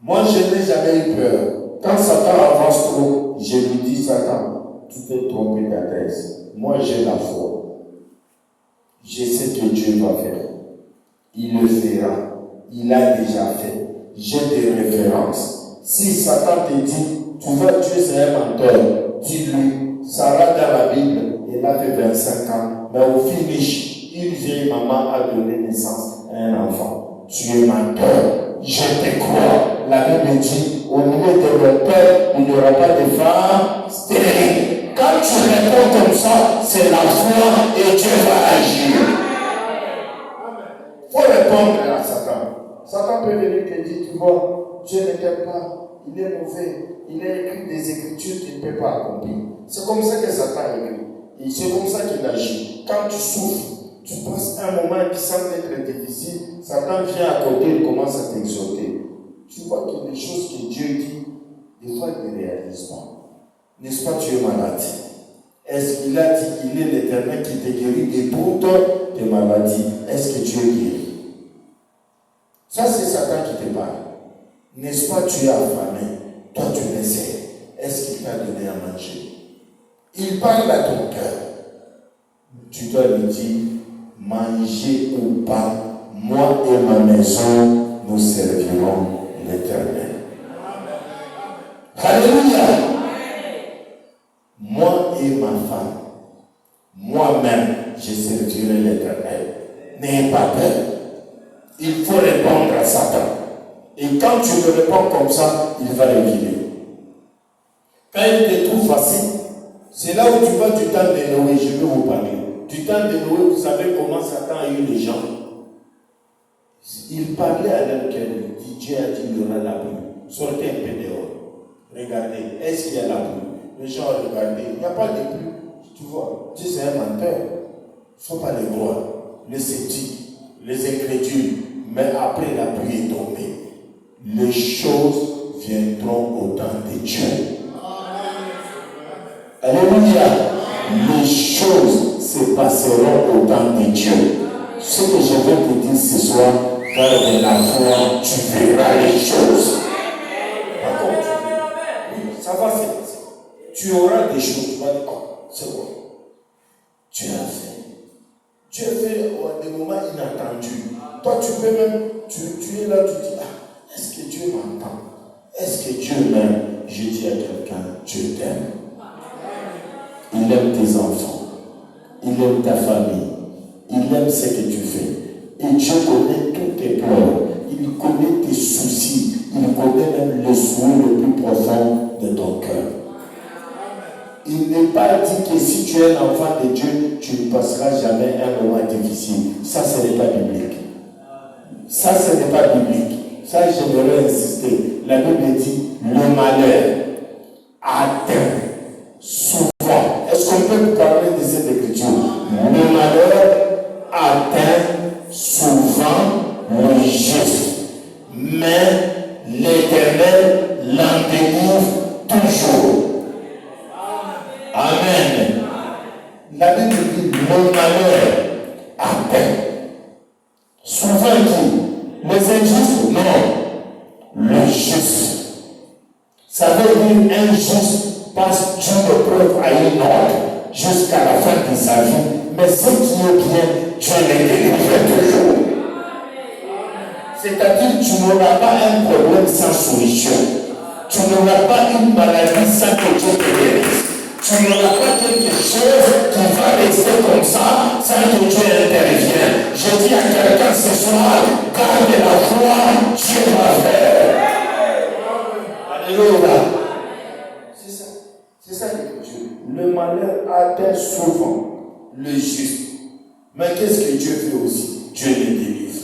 Moi, je n'ai jamais eu peur. Quand Satan avance trop, je lui dis, Satan, tu t'es trompé d'adresse. Moi, j'ai la foi. Je sais que Dieu va faire. Il le fera. Il l'a déjà fait. J'ai des références. Si Satan te dit, tu vas tuer, c'est un menteur, dis-lui, Sarah dans la Bible, elle a fait 25 ans, mais au finish, une vieille maman a donné naissance à un enfant. Tu es menteur. Je te crois. La Bible dit, au milieu de mon père, il n'y aura pas de femme stérile. Quand tu réponds comme ça, c'est la foi et Dieu va agir. Il faut répondre à Satan. Satan peut venir te dire, tu vois, Dieu ne t'aime pas, il est mauvais, il a écrit des écritures qu'il ne peut pas accomplir. C'est comme ça que Satan écrit. Et c'est comme ça qu'il agit. Quand tu souffres, tu passes un moment qui semble être difficile, Satan vient à côté, il commence à t'exhorter. Tu vois qu'il y a des choses que Dieu dit, des fois il ne réalise pas. N'est-ce pas, tu es malade? Est-ce qu'il a dit qu'il est l'Éternel qui te guérit de toutes tes maladies? Est-ce que tu es guéri? Ça, c'est Satan qui te parle. N'est-ce pas, tu es affamé? Toi, tu le sais. Est-ce qu'il t'a donné à manger? Il parle à ton cœur. Tu dois lui dire, mangez ou pas, moi et ma maison, nous servirons l'Éternel. Alléluia. Moi et ma femme, moi-même, je servirai l'Éternel. N'ayez pas peur. Il faut répondre à Satan. Et quand tu me réponds comme ça, il va reculer. Quand il te trouve facile, c'est là où tu vois du temps de Noé. Je vais vous parler. Du temps de Noé, vous savez comment Satan a eu les gens. Il parlait à leur cœur. Dieu a dit il y aura la pluie. Sortez un peu dehors. Regardez, est-ce qu'il y a la pluie? Les gens ont regardé. Il n'y a pas de pluie. Tu vois, Dieu c'est un menteur. Il ne faut pas les croire. Les sceptiques, les incrédules. Mais après la pluie est tombée, les choses viendront au temps de Dieu. Alléluia. Les choses se passeront au temps de Dieu. Ce que je vais te dire ce soir, garde la foi, tu verras les choses. Par contre, oui, ça va se passer. Tu auras des choses, tu vas dire, oh, c'est bon. Tu as fait. Tu as fait des moments inattendus. Toi, tu peux même, tu es là, tu dis, ah, est-ce que Dieu m'entend? Est-ce que Dieu m'aime? Je dis à quelqu'un, Dieu t'aime. Il aime tes enfants. Il aime ta famille. Il aime ce que tu fais. Et Dieu connaît tous tes pleurs. Il connaît tes soucis. Il connaît même le souhait le plus profond de ton cœur. Il n'est pas dit que si tu es un enfant de Dieu, tu ne passeras jamais un moment difficile. Ça, ce n'est pas biblique. Ça, ce n'est pas biblique. Ça, j'aimerais insister. La Bible dit, le malheur atteint souvent. Est-ce qu'on peut parler de cette écriture? Le malheur atteint souvent le juste. Mais l'Éternel l'en délivre toujours. Amen. La Bible dit, le malheur atteint. Souvent dit, les injustes, non, le juste. Ça veut dire un juste passe d'une épreuve à une autre jusqu'à la fin de sa vie. Mais ce qui est bien, Dieu les délivre toujours. C'est-à-dire, tu n'auras pas un problème sans solution. Tu n'auras pas une maladie sans que Dieu te guérisse. Tu n'auras pas quelque chose qui va rester comme ça sans que Dieu intervienne. Je dis à quelqu'un ce soir, garde la foi, Dieu va faire. Alléluia. C'est ça. C'est ça l'écriture. Le malheur atteint souvent le juste. Mais qu'est-ce que Dieu fait aussi? Dieu les délivre.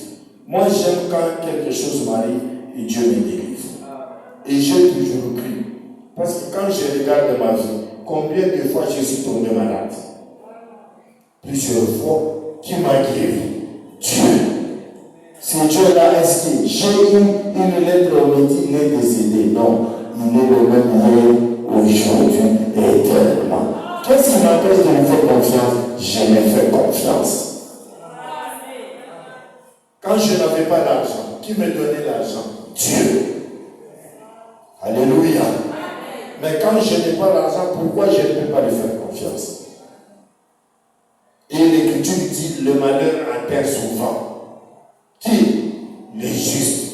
Moi j'aime quand quelque chose m'arrive et Dieu me délivre. Et j'ai toujours cru. Parce que quand je regarde ma vie, combien de fois je suis tombé malade? Plusieurs fois. Qui m'a guéri? Dieu. C'est Dieu là, est-ce que j'ai eu une lettre, on me dit il est décédé? Non, il est le même hier, aujourd'hui et éternellement. Qu'est-ce qui m'empêche de lui faire confiance? Je lui fais confiance. Quand je n'avais pas d'argent, qui me donnait l'argent? Dieu. Alléluia. Mais quand je n'ai pas l'argent, pourquoi je ne peux pas lui faire confiance? Et l'Écriture dit, le malheur atteint souvent. Qui? Les justes.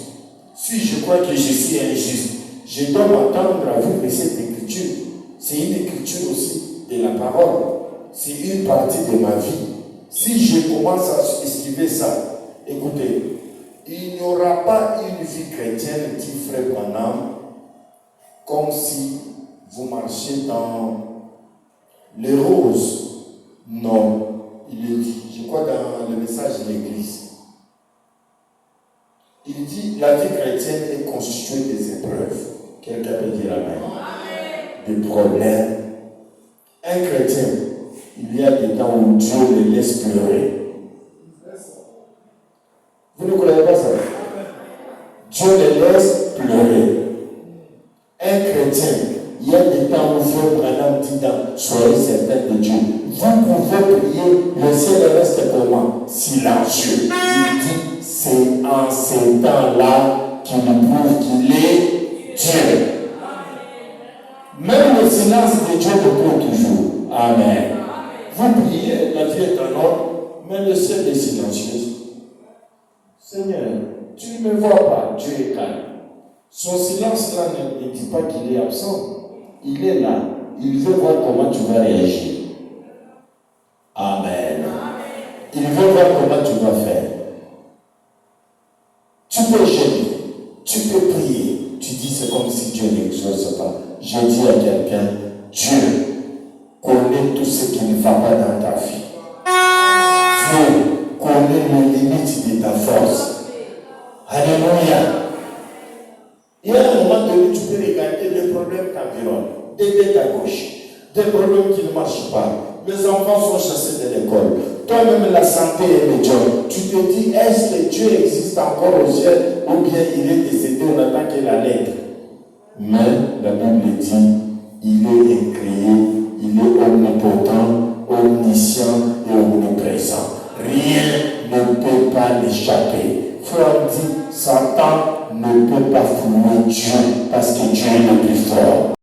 Si je crois que je suis injuste, je dois m'attendre à vivre cette écriture. C'est une écriture aussi de la parole. C'est une partie de ma vie. Si je commence à esquiver ça, écoutez, il n'y aura pas une vie chrétienne qui ferait Branham comme si vous marchiez dans les roses. Non, il le dit, je crois dans le message de l'Église. Il dit, la vie chrétienne est constituée des épreuves. Quelqu'un peut dire amen. Des problèmes. Un chrétien, il y a des temps où Dieu le laisse pleurer. Vous ne croyez pas ça? Dieu le laisse pleurer. Un chrétien, il y a des temps où Frère Branham dit dans soyez certain de Dieu. Vous pouvez prier, le ciel reste comment? Silencieux. Il dit, c'est en ces temps-là qu'il prouve qu'il est Dieu. Même le silence de Dieu répond toujours. Amen. Vous priez, la vie est en ordre, mais le ciel est silencieux. Seigneur, tu ne me vois pas, Dieu est calme. Son silence-là ne dit pas qu'il est absent. Il est là. Il veut voir comment tu vas réagir. Amen. Il veut voir comment tu vas faire. Tu peux jeûner, tu peux prier. Tu dis c'est comme si Dieu n'exauce pas. Je dis à quelqu'un, Dieu connaît tout ce qui ne va pas dans ta vie. Dieu connaît les limites de ta force. Alléluia. Il y a un moment donné, tu peux regarder les problèmes t'environnent, aider ta gauche, des problèmes qui ne marchent pas. Les enfants sont chassés de l'école. Toi-même, la santé est médiocre. Tu te dis, est-ce que Dieu existe encore au ciel ou bien il est décédé, on attend qu'il la lettre? Mais la Bible dit, il est incréé, il est omnipotent, omniscient et omniprésent. Rien ne peut pas l'échapper. Frère dit, Satan ne peut pas fouler Dieu parce que Dieu est le plus fort.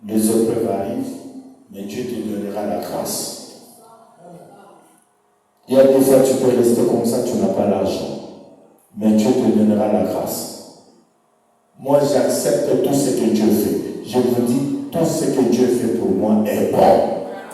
Les épreuves arrivent, mais Dieu te donnera la grâce. Il y a des fois tu peux rester comme ça, tu n'as pas l'argent, mais Dieu te donnera la grâce. Moi, j'accepte tout ce que Dieu fait. Je vous dis, tout ce que Dieu fait pour moi est bon.